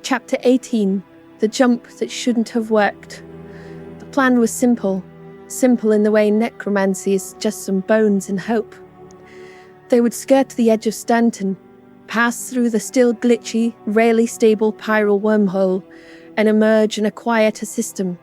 Chapter 18. The jump that shouldn't have worked. The plan was simple. Simple in the way necromancy is just some bones and hope. They would skirt the edge of Stanton, pass through the still glitchy, rarely stable Pyral wormhole, and emerge in a quieter system.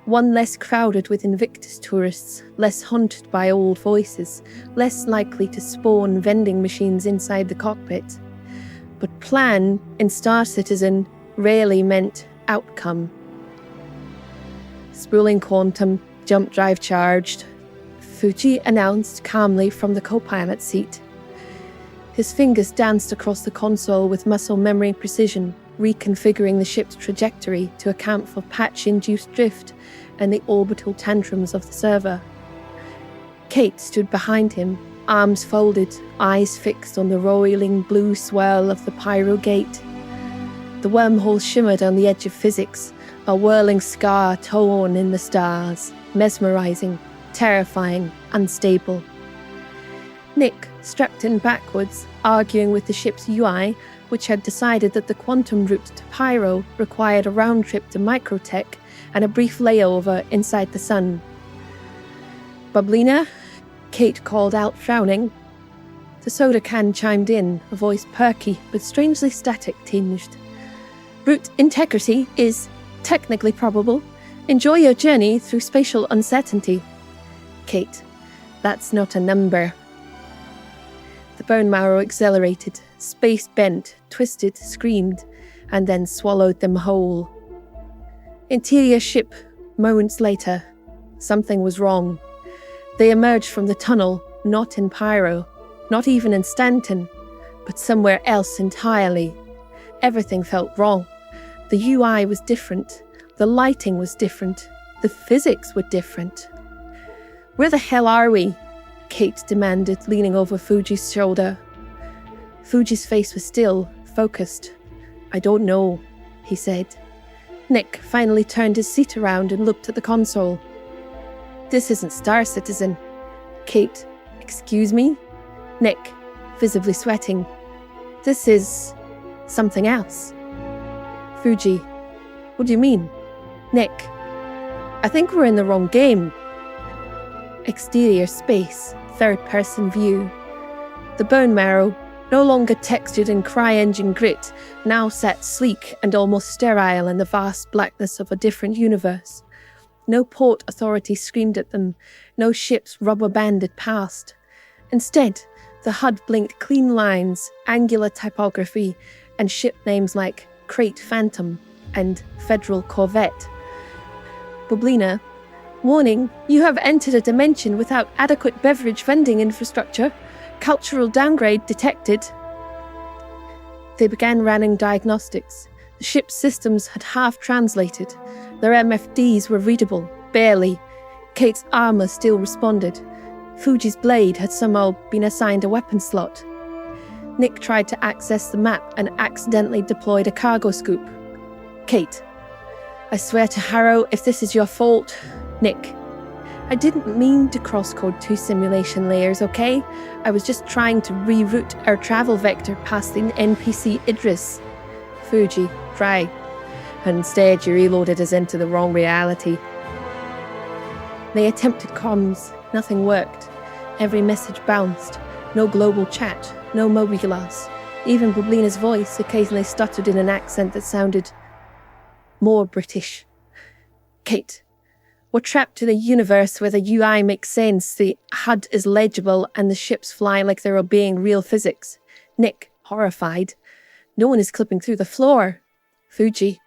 One less crowded with Invictus tourists, less haunted by old voices, less likely to spawn vending machines inside the cockpit. But plan, in Star Citizen, rarely meant outcome. Spooling quantum, jump drive charged, Fuji announced calmly from the co-pilot seat. His fingers danced across the console with muscle memory precision, reconfiguring the ship's trajectory to account for patch-induced drift and the orbital tantrums of the server. Kate stood behind him, arms folded, eyes fixed on the roiling blue swirl of the Pyro Gate. The wormhole shimmered on the edge of physics, a whirling scar torn in the stars, mesmerizing, terrifying, unstable. Nick strapped in backwards, arguing with the ship's UI, which had decided that the quantum route to Pyro required a round trip to Microtech and a brief layover inside the sun. "Bublina?" Kate called out, frowning. The soda can chimed in, a voice perky but strangely static-tinged. "Route integrity is technically probable. Enjoy your journey through spatial uncertainty." "Kate, that's not a number." The bone marrow accelerated, space bent, twisted, screamed, and then swallowed them whole. Interior ship, moments later. Something was wrong. They emerged from the tunnel, not in Pyro, not even in Stanton, but somewhere else entirely. Everything felt wrong. The UI was different. The lighting was different. The physics were different. "Where the hell are we?" Kate demanded, leaning over Fuji's shoulder. Fuji's face was still, focused. "I don't know," he said. Nick finally turned his seat around and looked at the console. "This isn't Star Citizen." Kate, "Excuse me?" Nick, visibly sweating. "This is something else." Fuji, "What do you mean?" Nick, "I think we're in the wrong game." Exterior space, third-person view. The bone marrow, no longer textured in CryEngine grit, now sat sleek and almost sterile in the vast blackness of a different universe. No port authority screamed at them, no ships rubber-banded past. Instead, the HUD blinked clean lines, angular typography, and ship names like Crate Phantom and Federal Corvette. "Bublina, warning, you have entered a dimension without adequate beverage vending infrastructure. Cultural downgrade detected." They began running diagnostics. The ship's systems had half-translated. Their MFDs were readable, barely. Kate's armor still responded. Fuji's blade had somehow been assigned a weapon slot. Nick tried to access the map and accidentally deployed a cargo scoop. "Kate, I swear to Harrow, if this is your fault..." Nick, "I didn't mean to cross-code 2 simulation layers, okay? I was just trying to reroute our travel vector past the NPC Idris." Fuji, "Right. And instead you reloaded us into the wrong reality." They attempted comms. Nothing worked. Every message bounced. No global chat. No mobiGlas. Even Bublina's voice occasionally stuttered in an accent that sounded more British. "Kate, we're trapped in a universe where the UI makes sense, the HUD is legible, and the ships fly like they're obeying real physics." Nick, horrified, "No one is clipping through the floor." Fuji,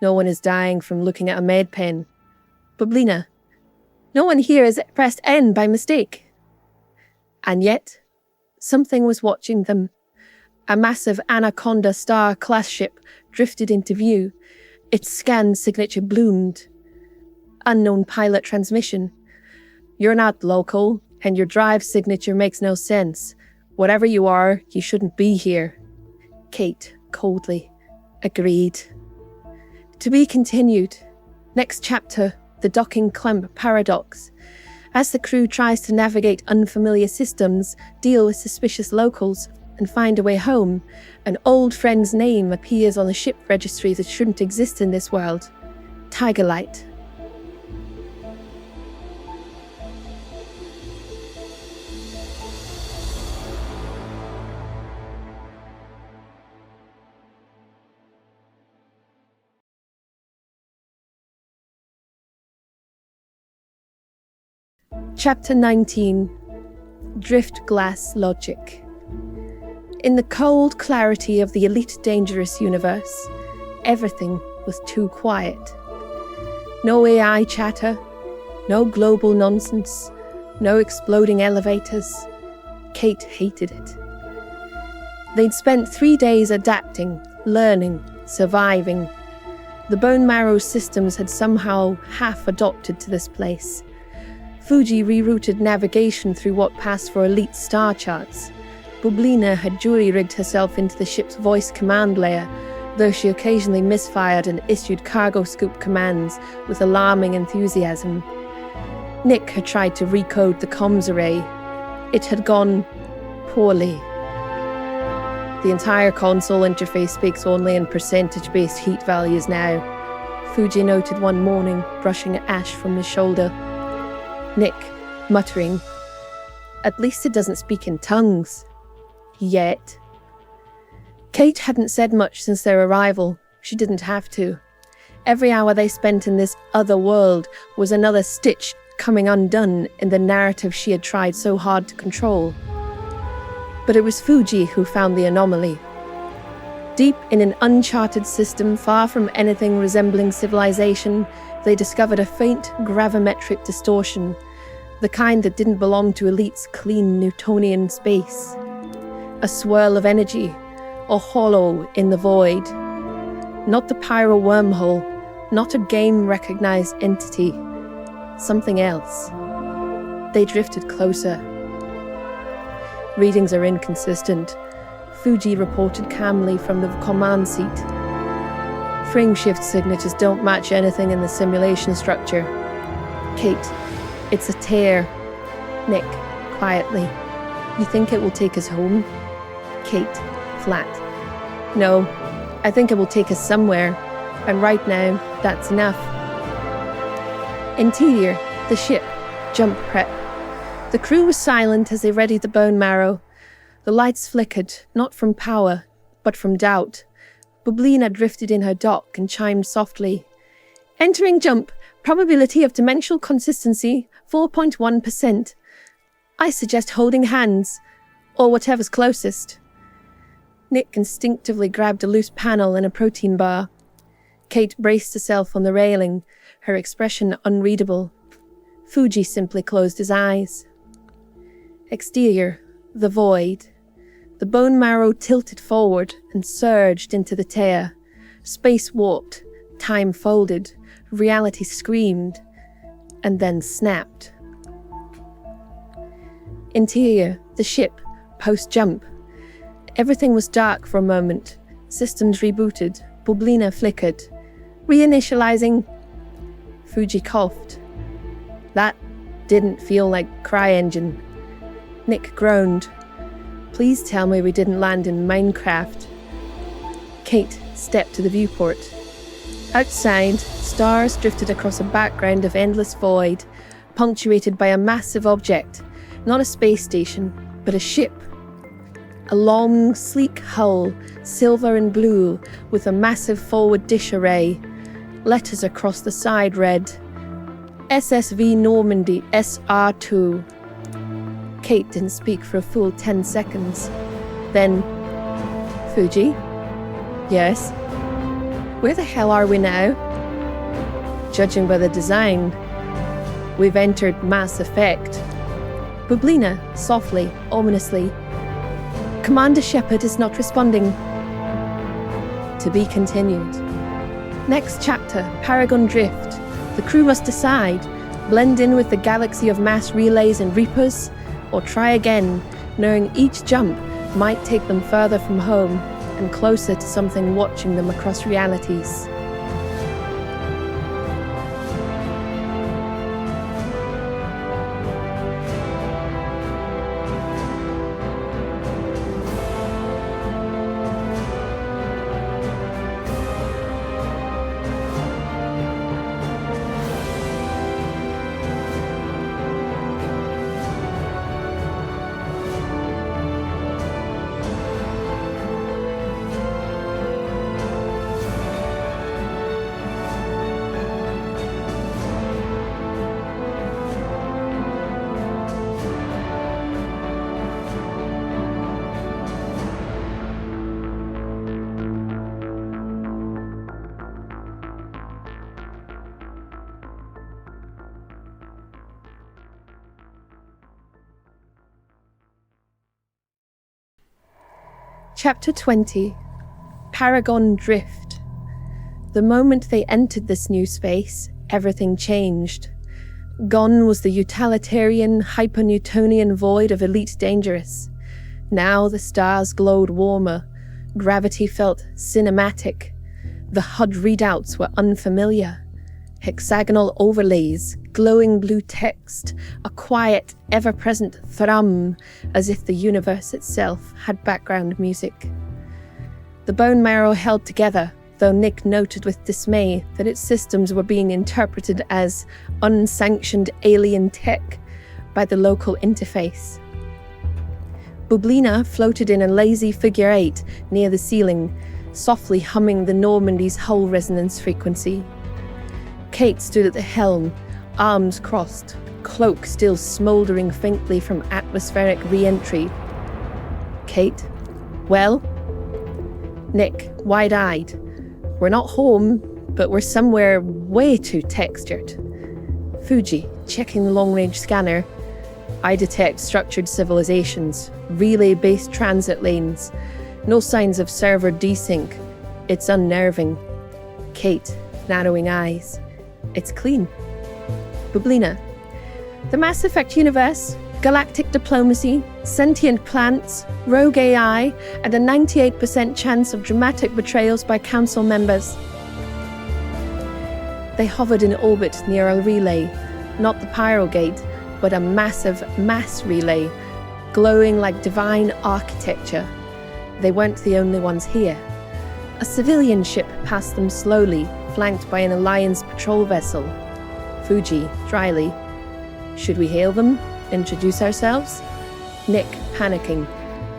"No one is dying from looking at a med pen." Bublina, "No one here has pressed N by mistake." And yet, something was watching them. A massive Anaconda Star-class ship drifted into view. Its scan signature bloomed. Unknown pilot transmission. "You're not local, and your drive signature makes no sense. Whatever you are, you shouldn't be here." Kate, coldly, agreed. To be continued. Next chapter, the docking clamp paradox. As the crew tries to navigate unfamiliar systems, deal with suspicious locals, and find a way home, an old friend's name appears on a ship registry that shouldn't exist in this world. Tigerlight. Chapter 19. Drift Glass Logic. In the cold clarity of the Elite Dangerous universe, everything was too quiet. No AI chatter, no global nonsense, no exploding elevators. Kate hated it. They'd spent 3 days adapting, learning, surviving. The Bone Marrow systems had somehow half-adopted to this place. Fuji rerouted navigation through what passed for elite star charts. Bublina had jury-rigged herself into the ship's voice command layer, though she occasionally misfired and issued cargo scoop commands with alarming enthusiasm. Nick had tried to recode the comms array. It had gone poorly. The entire console interface speaks only in percentage-based heat values now, Fuji noted one morning, brushing ash from his shoulder. Nick, muttering, "At least it doesn't speak in tongues. Yet." Kate hadn't said much since their arrival. She didn't have to. Every hour they spent in this other world was another stitch coming undone in the narrative she had tried so hard to control. But it was Fuji who found the anomaly. Deep in an uncharted system far from anything resembling civilization, they discovered a faint gravimetric distortion, the kind that didn't belong to Elite's clean Newtonian space. A swirl of energy, or hollow in the void. Not the pyro wormhole, not a game-recognized entity. Something else. They drifted closer. Readings are inconsistent, Fuji reported calmly from the command seat. Frame shift signatures don't match anything in the simulation structure. Kate, it's a tear. Nick, quietly. You think it will take us home? Kate, flat. No, I think it will take us somewhere. And right now, that's enough. Interior, the ship, jump prep. The crew was silent as they readied the bone marrow. The lights flickered, not from power, but from doubt. Bublina drifted in her dock and chimed softly. Entering jump, probability of dimensional consistency, 4.1%. I suggest holding hands, or whatever's closest. Nick instinctively grabbed a loose panel and a protein bar. Kate braced herself on the railing, her expression unreadable. Fuji simply closed his eyes. Exterior, the void. The bone marrow tilted forward and surged into the tear. Space warped, time folded, reality screamed, and then snapped. Interior, the ship, post-jump. Everything was dark for a moment. Systems rebooted. Bublina flickered. Reinitializing. Fuji coughed. That didn't feel like CryEngine. Nick groaned. Please tell me we didn't land in Minecraft. Kate stepped to the viewport. Outside, stars drifted across a background of endless void, punctuated by a massive object, not a space station, but a ship. A long, sleek hull, silver and blue, with a massive forward dish array. Letters across the side read, SSV Normandy SR2. Kate didn't speak for a full 10 seconds. Then, Fuji? Yes? Where the hell are we now? Judging by the design, we've entered Mass Effect. Bublina, softly, ominously. Commander Shepard is not responding. To be continued. Next chapter, Paragon Drift. The crew must decide, blend in with the galaxy of mass relays and reapers, or try again, knowing each jump might take them further from home and closer to something watching them across realities. Chapter 20. Paragon Drift. The moment they entered this new space, everything changed. Gone was the utilitarian, hyper-Newtonian void of Elite Dangerous. Now the stars glowed warmer. Gravity felt cinematic. The HUD readouts were unfamiliar. Hexagonal overlays, glowing blue text, a quiet, ever-present thrum, as if the universe itself had background music. The bone marrow held together, though Nick noted with dismay that its systems were being interpreted as unsanctioned alien tech by the local interface. Bublina floated in a lazy figure eight near the ceiling, softly humming the Normandy's hull resonance frequency. Kate stood at the helm, arms crossed, cloak still smouldering faintly from atmospheric re-entry. Kate? Well? Nick, wide-eyed. We're not home, but we're somewhere way too textured. Fuji, checking the long-range scanner. I detect structured civilizations, relay-based transit lanes. No signs of server desync. It's unnerving. Kate, narrowing eyes. It's clean. Bublina. The Mass Effect universe, galactic diplomacy, sentient plants, rogue AI, and a 98% chance of dramatic betrayals by council members. They hovered in orbit near a relay, not the Pyrogate, but a massive mass relay, glowing like divine architecture. They weren't the only ones here. A civilian ship passed them slowly, flanked by an Alliance patrol vessel. Fuji, dryly. Should we hail them? Introduce ourselves? Nick, panicking.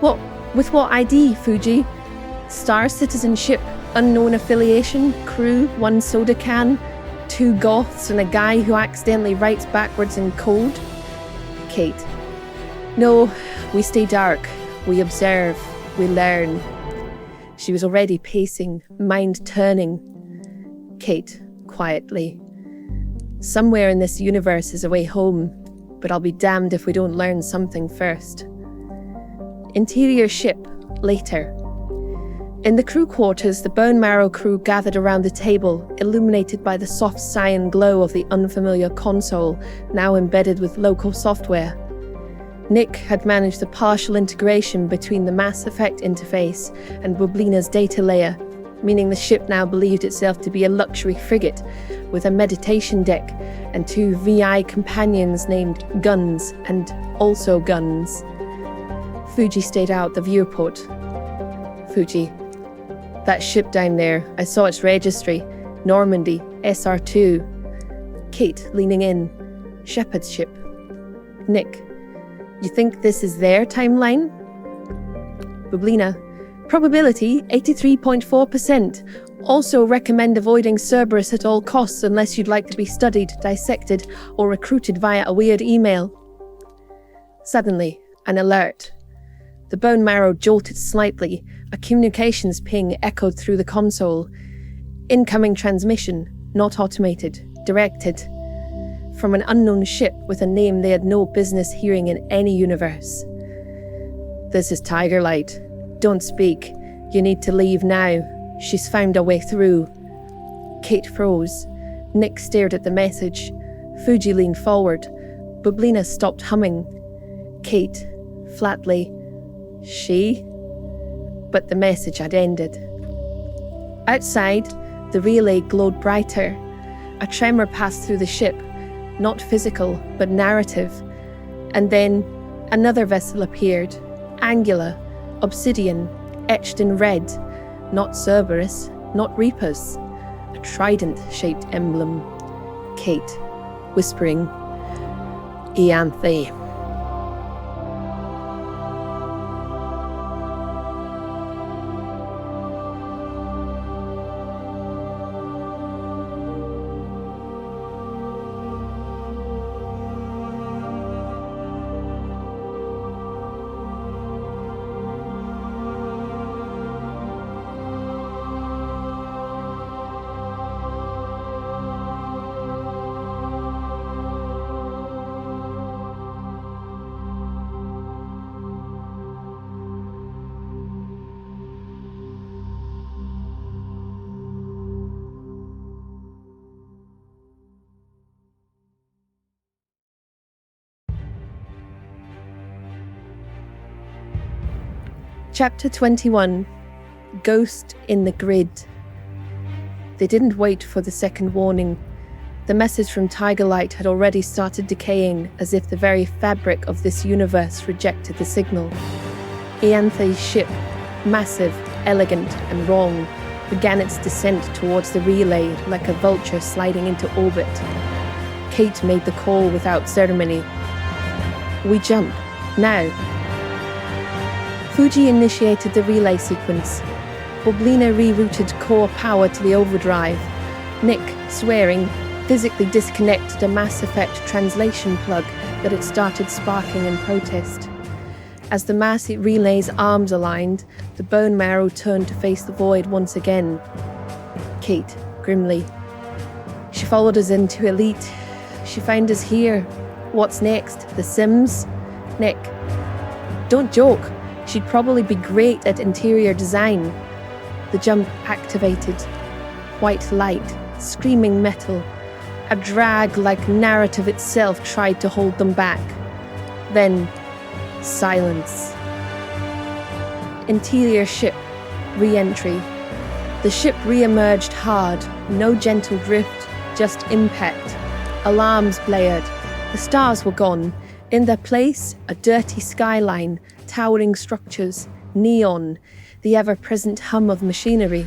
What? With what ID, Fuji? Star citizenship, unknown affiliation, crew, one soda can, 2 goths and a guy who accidentally writes backwards in code? Kate. No, we stay dark. We observe. We learn. She was already pacing, mind turning. Kate, quietly. Somewhere in this universe is a way home, but I'll be damned if we don't learn something first. Interior ship, later. In the crew quarters, the Bone Marrow crew gathered around the table, illuminated by the soft cyan glow of the unfamiliar console, now embedded with local software. Nick had managed the partial integration between the Mass Effect interface and Bublina's data layer, meaning the ship now believed itself to be a luxury frigate with a meditation deck and 2 VI companions named Guns and also Guns. Fuji stayed out the viewport. Fuji. That ship down there, I saw its registry. Normandy, SR2. Kate, leaning in. Shepard's ship. Nick. You think this is their timeline? Bublina. Probability 83.4%. Also recommend avoiding Cerberus at all costs unless you'd like to be studied, dissected, or recruited via a weird email. Suddenly, an alert. The bone marrow jolted slightly, a communications ping echoed through the console. Incoming transmission, not automated, directed. From an unknown ship with a name they had no business hearing in any universe. This is Tigerlight. Don't speak. You need to leave now. She's found a way through. Kate froze. Nick stared at the message. Fuji leaned forward. Bublina stopped humming. Kate, flatly. She? But the message had ended. Outside, the relay glowed brighter. A tremor passed through the ship. Not physical, but narrative. And then, another vessel appeared. Angular. Obsidian, etched in red. Not Cerberus, not Reapers. A trident-shaped emblem. Kate, whispering, Ianthe. Chapter 21. Ghost in the Grid. They didn't wait for the second warning. The message from Tiger Light had already started decaying, as if the very fabric of this universe rejected the signal. Ianthe's ship, massive, elegant, and wrong, began its descent towards the relay like a vulture sliding into orbit. Kate made the call without ceremony. We jump. Now. Fuji initiated the relay sequence. Boblina rerouted core power to the overdrive. Nick, swearing, physically disconnected a Mass Effect translation plug that had started sparking in protest. As the mass relay's arms aligned, the Bone Marrow turned to face the void once again. Kate, grimly. She followed us into Elite. She found us here. What's next? The Sims? Nick. Don't joke. She'd probably be great at interior design. The jump activated. White light, screaming metal. A drag-like narrative itself tried to hold them back. Then, silence. Interior ship. Re-entry. The ship re-emerged hard. No gentle drift, just impact. Alarms blared. The stars were gone. In their place, a dirty skyline, towering structures, neon, the ever-present hum of machinery.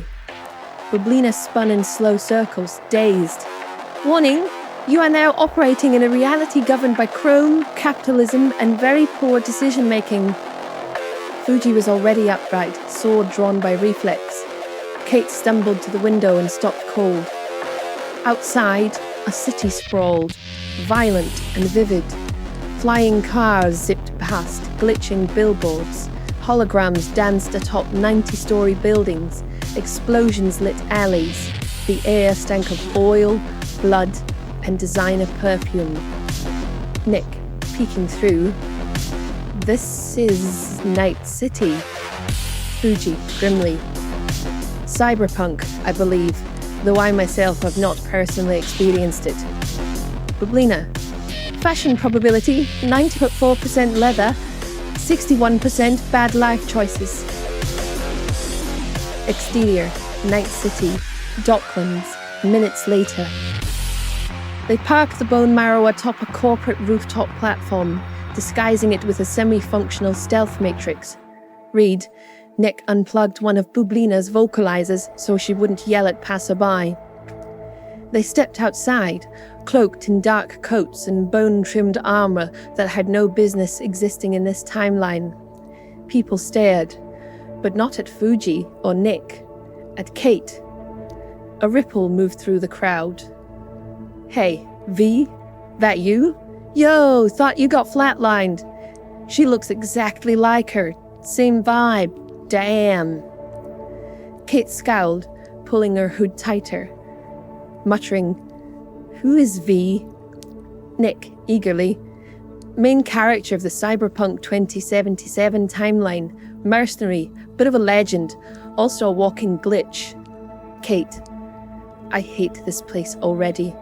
Boblina spun in slow circles, dazed. Warning! You are now operating in a reality governed by chrome, capitalism, and very poor decision-making. Fuji was already upright, sword drawn by reflex. Kate stumbled to the window and stopped cold. Outside, a city sprawled, violent and vivid. Flying cars zipped past, glitching billboards. Holograms danced atop 90-story buildings. Explosions lit alleys. The air stank of oil, blood, and designer perfume. Nick, peeking through. This is Night City. Fuji, grimly. Cyberpunk, I believe, though I myself have not personally experienced it. Boblina. Fashion probability, 94% leather, 61% bad life choices. Exterior, Night City, Docklands, minutes later. They parked the Bone Marrow atop a corporate rooftop platform, disguising it with a semi-functional stealth matrix. Reed, Nick unplugged one of Boblina's vocalizers so she wouldn't yell at passerby. They stepped outside, cloaked in dark coats and bone-trimmed armor that had no business existing in this timeline. People stared, but not at Fuji or Nick, at Kate. A ripple moved through the crowd. Hey, V? That you? Yo, thought you got flatlined. She looks exactly like her. Same vibe. Damn. Kate scowled, pulling her hood tighter. Muttering, who is V? Nick, eagerly. Main character of the Cyberpunk 2077 timeline. Mercenary, bit of a legend. Also a walking glitch. Kate. I hate this place already.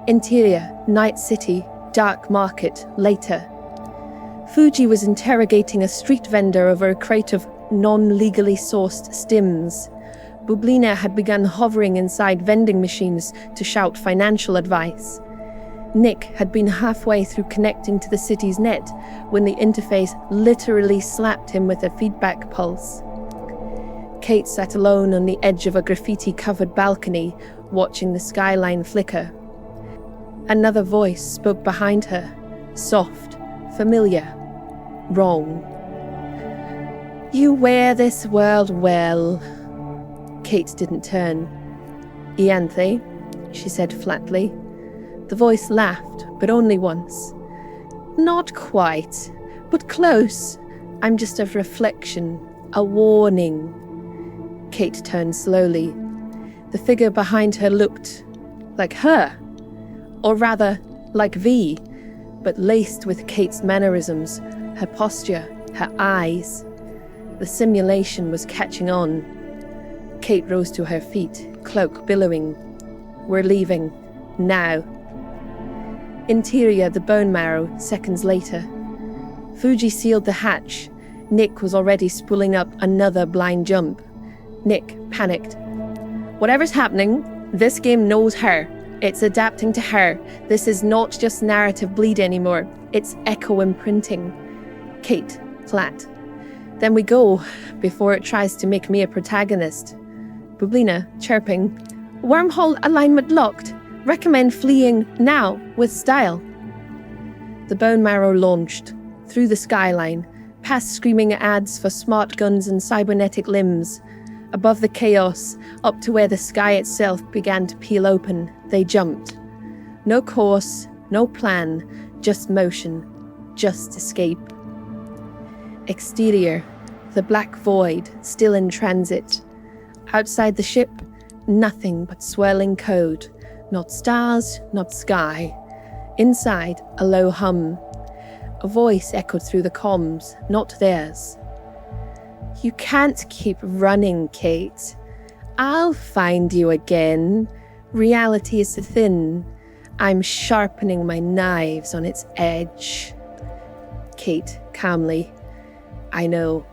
Interior, Night City, dark market, later. Fuji was interrogating a street vendor over a crate of non-legally sourced stims. Boblina had begun hovering inside vending machines to shout financial advice. Nick had been halfway through connecting to the city's net when the interface literally slapped him with a feedback pulse. Kate sat alone on the edge of a graffiti-covered balcony, watching the skyline flicker. Another voice spoke behind her, soft, familiar, wrong. You wear this world well. Kate didn't turn. Ianthe, she said flatly. The voice laughed, but only once. Not quite, but close. I'm just a reflection, a warning. Kate turned slowly. The figure behind her looked like her. Or rather, like V, but laced with Kate's mannerisms, her posture, her eyes. The simulation was catching on. Kate rose to her feet, cloak billowing. We're leaving. Now. Interior, the Bone Marrow, seconds later. Fuji sealed the hatch. Nick was already spooling up another blind jump. Nick panicked. Whatever's happening, this game knows her. It's adapting to her. This is not just narrative bleed anymore. It's echo imprinting. Kate, flat. Then we go, before it tries to make me a protagonist. Bublina, chirping. Wormhole alignment locked. Recommend fleeing now, with style. The Bone Marrow launched, through the skyline, past screaming ads for smart guns and cybernetic limbs. Above the chaos, up to where the sky itself began to peel open, they jumped. No course, no plan, just motion, just escape. Exterior, the black void, still in transit. Outside the ship, nothing but swirling code. Not stars, not sky. Inside, a low hum. A voice echoed through the comms, not theirs. You can't keep running, Kate. I'll find you again. Reality is thin. I'm sharpening my knives on its edge. Kate, calmly. I know.